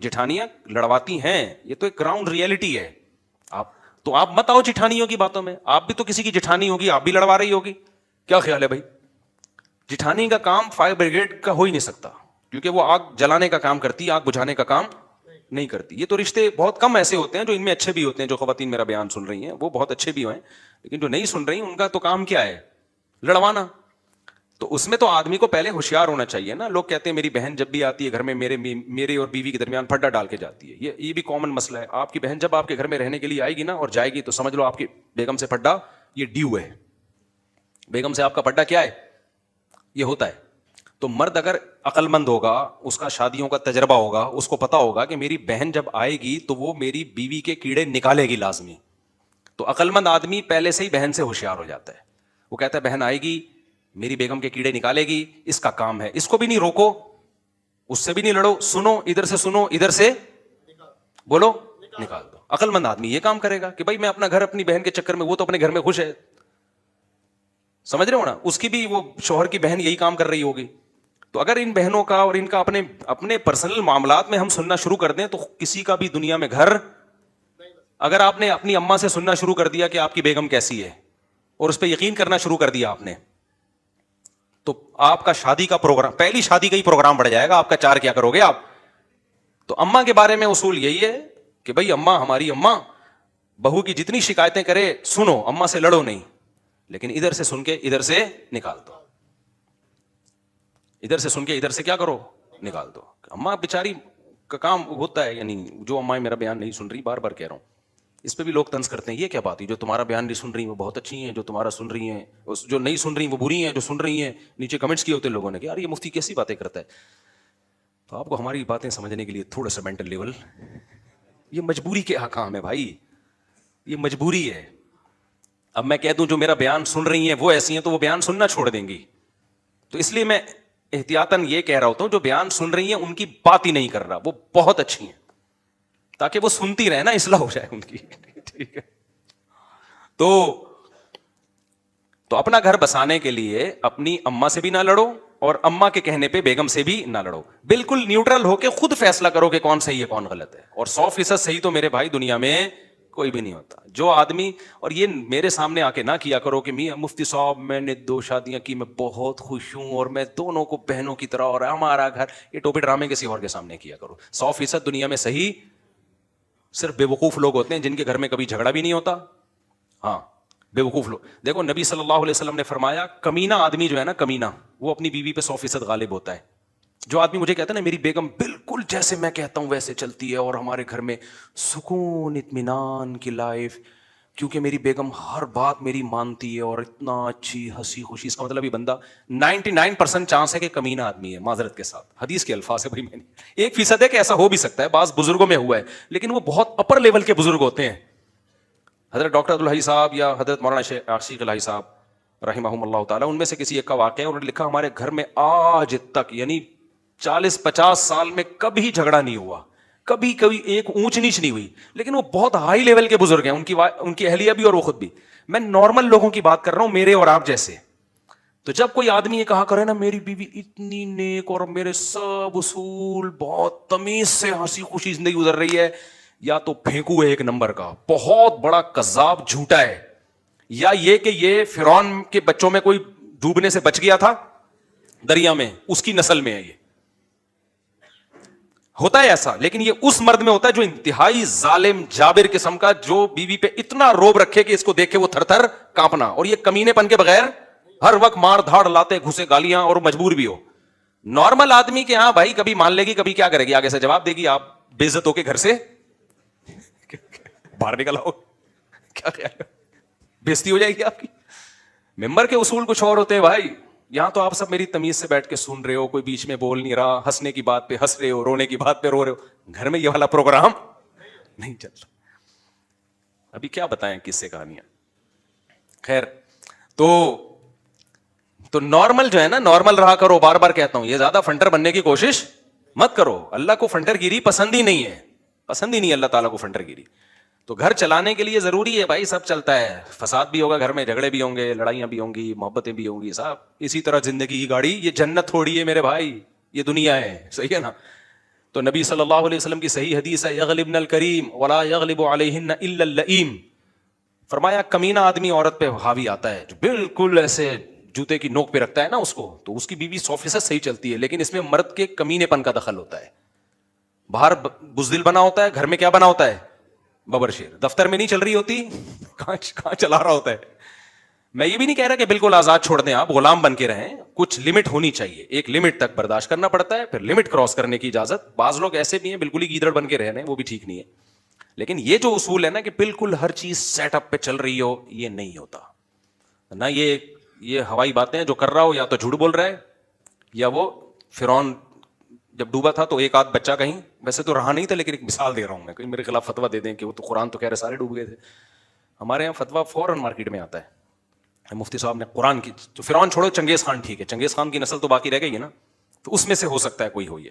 जेठानियां लड़वाती हैं, ये तो एक ग्राउंड रियलिटी है। आप मत आओ जेठानियों की बातों में, आप भी तो किसी की जेठानी होगी, आप भी लड़वा रही होगी। क्या ख्याल है भाई? जेठानी का काम फायर ब्रिगेड का हो ही नहीं सकता, क्योंकि वो आग जलाने का काम करती है, आग बुझाने का काम नहीं करती। ये तो रिश्ते बहुत कम ऐसे होते हैं जो इनमें अच्छे भी होते हैं। जो खवातीन मेरा बयान सुन रही हैं वो बहुत अच्छे भी हैं, लेकिन जो नहीं सुन रही उनका तो काम क्या है? लड़वाना। तो उसमें तो आदमी को पहले होशियार होना चाहिए ना। लोग कहते हैं मेरी बहन जब भी आती है घर में मेरे और बीवी के दरमियान फड्डा डाल के जाती है। ये भी कॉमन मसला है। आपकी बहन जब आपके घर में रहने के लिए आएगी ना और जाएगी, तो समझ लो आपकी बेगम से फड्डा ये ड्यू है। बेगम से आपका फड्डा क्या है? ये होता है। तो मर्द अगर अक्लमंद होगा, उसका शादियों का तजर्बा होगा, उसको पता होगा कि मेरी बहन जब आएगी तो वो मेरी बीवी के कीड़े निकालेगी लाजमी। तो अक्लमंद आदमी पहले से ही बहन से होशियार हो जाता है। वो कहता है बहन आएगी, मेरी बेगम के कीड़े निकालेगी, इसका काम है। इसको भी नहीं रोको, उससे भी नहीं लड़ो, सुनो, इधर से सुनो, इधर से बोलो, निकाल दो। अक्लमंद आदमी ये काम करेगा कि भाई मैं अपना घर अपनी बहन के चक्कर में, वो तो अपने घर में खुश है। समझ रहे हो ना? उसकी भी वो शौहर की बहन यही काम कर रही होगी। तो अगर इन बहनों का और इनका अपने अपने पर्सनल मामलात में हम सुनना शुरू कर दें तो किसी का भी दुनिया में घर, अगर आपने अपनी अम्मा से सुनना शुरू कर दिया कि आपकी बेगम कैसी है और उस पर यकीन करना शुरू कर दिया आपने, तो आपका शादी का प्रोग्राम, पहली शादी का ही प्रोग्राम बढ़ जाएगा आपका। चार क्या करोगे आप? तो अम्मा के बारे में उसूल यही है कि भाई अम्मा, हमारी अम्मा बहू की जितनी शिकायतें करे सुनो, अम्मा से लड़ो नहीं, लेकिन इधर से सुन के इधर से निकाल दो। इधर से सुन के इधर से क्या करो? निकाल दो। अम्मा बेचारी का काम होता है, यानी जो अम्माएं मेरा बयान नहीं सुन रही, बार बार कह रहा हूं, इस पे भी लोग तंज करते हैं। ये क्या बात है? जो तुम्हारा बयान नहीं सुन रही वो बहुत अच्छी हैं, जो तुम्हारा सुन रही हैं, जो नहीं सुन रही वो बुरी हैं, जो सुन रही हैं नीचे कमेंट्स किए होते हैं लोगों ने कि यार ये मुफ्ती कैसी बातें करता है। तो आपको हमारी बातें समझने के लिए थोड़ा सा मेंटल लेवल, ये मजबूरी के काम है भाई, ये मजबूरी है। अब मैं कह दूं जो मेरा बयान सुन रही हैं वो ऐसी हैं, तो वो बयान सुनना छोड़ देंगी। तो इसलिए मैं एहतियातन ये कह रहा होता हूं, जो बयान सुन रही हैं उनकी बात ही नहीं कर रहा, वो बहुत अच्छी हैं, ताकि वो सुनती रहे ना, इस्लाह हो जाए उनकी। ठीक है? तो अपना घर बसाने के लिए अपनी अम्मा से भी ना लड़ो और अम्मा के कहने पे बेगम से भी ना लड़ो। बिल्कुल न्यूट्रल होके खुद फैसला करो कि कौन सही है कौन गलत है। और 100% सही तो मेरे भाई दुनिया में कोई भी नहीं होता। जो आदमी, और ये मेरे सामने आके ना किया करो कि मियां मुफ्ती साहब मैंने 2 शादियां की, मैं बहुत खुश हूं और मैं दोनों को बहनों की तरह और हमारा घर, ये टोपी ड्रामे किसी और के सामने किया करो। 100% दुनिया में सही सिर्फ बेवकूफ लोग होते हैं जिनके घर में कभी झगड़ा भी नहीं होता। हाँ, बेवकूफ लोग। देखो नबी सल्लल्लाहु अलैहि वसल्लम ने फरमाया, कमीना आदमी जो है ना, कमीना, वो अपनी बीवी पे 100% गालिब होता है। जो आदमी मुझे कहता है ना मेरी बेगम बिल्कुल जैसे मैं कहता हूं वैसे चलती है और हमारे घर में सुकून इत्मीनान की लाइफ, क्योंकि मेरी बेगम हर बात मेरी मानती है और इतना अच्छी हंसी खुशी, इसका मतलब ये बंदा 99% चांस है कि कमीना आदमी है। माजरत के साथ, हदीस के अल्फाज है भाई, मैंने 1% है कि ऐसा हो भी सकता है, बाज बुजुर्गों में हुआ है, लेकिन वो बहुत अपर लेवल के बुजुर्ग होते हैं। हजरत डॉक्टर अब्दुल हई साहब या हजरत मौलाना शेख आशिक अल हई साहब रहिमहुमुल्लाह ताला, उनमें से किसी एक का वाक़या है। उन्होंने लिखा हमारे घर में आज तक, यानी 40-50 साल में कभी झगड़ा नहीं हुआ, कभी कभी एक ऊंच नीच नहीं हुई, लेकिन वो बहुत हाई लेवल के बुजुर्ग हैं, उनकी अहलिया भी और वो खुद भी। मैं नॉर्मल लोगों की बात कर रहा हूं, मेरे और आप जैसे। तो जब कोई आदमी ये कहा करे ना मेरी बीवी इतनी नेक और मेरे सब उसूल, बहुत तमीज से हंसी खुशी जिंदगी गुजर रही है, या तो फेंकू है एक नंबर का, बहुत बड़ा कज़ाब झूठा है, या ये कि ये फिरौन के बच्चों में कोई डूबने से बच गया था दरिया में, उसकी नस्ल में है। ये होता है ऐसा, लेकिन ये उस मर्द में होता है जो इंतहाई जालिम जाबिर किस्म का, जो बीवी पे इतना रोब रखे कि इसको देख के वो थर-थर कांपना, और ये कमीनेपन के बगैर हर वक्त मार धाड़ लाते घुसे गालियां, और मजबूर भी हो। नॉर्मल आदमी के हाँ भाई कभी मान लेगी कभी क्या करेगी, आगे से जवाब देगी, आप बेइज्जत होके घर से बाहर निकल आओ, क्या ख्याल, बेइज्जती हो जाएगी आपकी। मेंबर के उसूल कुछ और होते हैं भाई। यहां तो आप सब मेरी तमीज से बैठ के सुन रहे हो, कोई बीच में बोल नहीं रहा, हंसने की बात पे हंस रहे हो, रोने की बात पे रो रहे हो। घर में ये वाला प्रोग्राम नहीं चल रहा। अभी क्या बताएं किस्से कहानियां। खैर, तो नॉर्मल जो है ना, नॉर्मल रहा करो। बार बार कहता हूं, ये ज्यादा फंटर बनने की कोशिश मत करो। अल्लाह को फंटरगिरी पसंद ही नहीं है, पसंद ही नहीं अल्लाह ताला को फंटरगिरी। तो घर चलाने के लिए जरूरी है भाई, सब चलता है, फसाद भी होगा घर में, झगड़े भी होंगे, लड़ाइयां भी होंगी, मोहब्बतें भी होंगी, साहब इसी तरह जिंदगी की गाड़ी। ये जन्नत थोड़ी है मेरे भाई, ये दुनिया है, सही है ना। تو نبی صلی اللہ علیہ وسلم کی صحیح حدیث ہے یغلبن الکریم ولا یغلب علیہن الا اللئیم، فرمایا کمینہ آدمی عورت پہ حاوی آتا ہے جو بالکل ایسے جوتے کی نوک پہ رکھتا ہے نا اس کو، تو اس کی بیوی 100% صحیح چلتی ہے، لیکن اس میں مرد کے کمینے پن کا دخل ہوتا ہے. باہر بزدل بنا ہوتا ہے، گھر میں کیا بنا ہوتا ہے؟ ببر شیر. دفتر میں نہیں چل رہی ہوتی، کہاں چلا رہا ہوتا ہے. میں یہ بھی نہیں کہہ رہا کہ بالکل آزاد چھوڑ دیں، آپ غلام بن کے رہیں، کچھ لمٹ ہونی چاہیے، ایک لمٹ تک برداشت کرنا پڑتا ہے، پھر لمٹ کراس کرنے کی اجازت. بعض لوگ ایسے بھی ہیں بالکل ہی گیدڑ بن کے رہ رہے ہیں، وہ بھی ٹھیک نہیں ہے. لیکن یہ جو اصول ہے نا کہ بالکل ہر چیز سیٹ اپ پہ چل رہی ہو، یہ نہیں ہوتا. نہ یہ ہوائی باتیں جو کر رہا ہو یا تو جھوٹ بول رہا ہے، یا وہ فرعون جب ڈوبا تھا تو ایک آدھ بچہ کہیں، ویسے تو رہا نہیں تھا لیکن ایک مثال دے رہا ہوں میں، کہیں میرے خلاف فتویٰ دے دیں کہ وہ تو قرآن تو کہہ رہے سارے ڈوب گئے تھے. ہمارے یہاں فتویٰ فوراً مارکیٹ میں آتا ہے، مفتی صاحب نے قرآن کی، تو فرعون چھوڑو، چنگیز خان ٹھیک ہے، چنگیز خان کی نسل تو باقی رہ گئی ہے نا، تو اس میں سے ہو سکتا ہے کوئی ہو. یہ